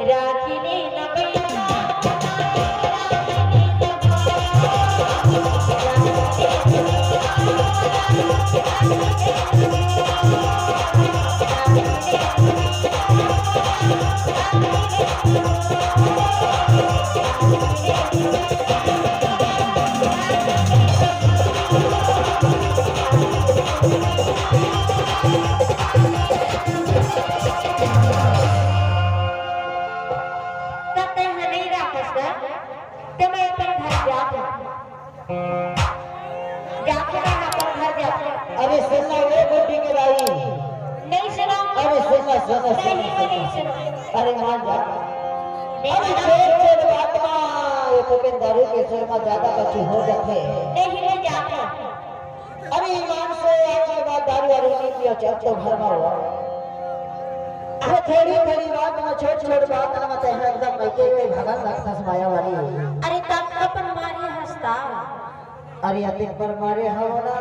राखिने न भैया अरे सुनना वे बुड्ढी के भाई नहीं सुना अरे सुनना सुनना नहीं सुना अरे मान जा अरे छोट बात में ये तो के दारू के सुर में ज्यादा बच्ची हो जाते नहीं ले जाता अरे ईमान से आज के बाद दारू वारू नहीं पियो चल तो घर में हुआ अरे थोड़ी थोड़ी बात में छोट बात में तो एकदम मैके के भगन राक्षस माया वाली अरे तब अपन मारे हंसता अरे अधिक पर मारे हो ना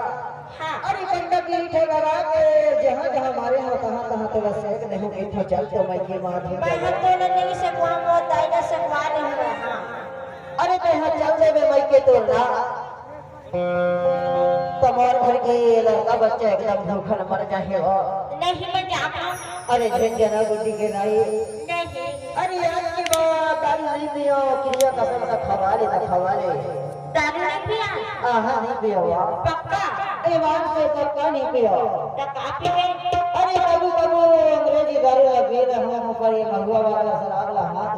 हाँ अरे बंदा की उठे लगा के जहां जहां मारे हो कहां तो बस एक नहीं इठो चल तो मैं के मार दे मैं हम तो नहीं सकवा वो दायरा सकवा नहीं है हां अरे तो यहां चल देबे मैं के तो ना तमार घर के लड़का बच्चा एकदम भूखल मर जाए हो नहीं मैं जाता अरे झंझना गुड्डी के नहीं नहीं अरे आज की बात दारू नहीं पियो क्रिया कसम का खवा ले दारू नहीं पिया हां नहीं पियो पक्का ईमान से पक्का नहीं पियो तो काफी में अरे कभी अंग्रेजी दारू पी रहे हो पर ये महुआ वाला शराब ला हाथ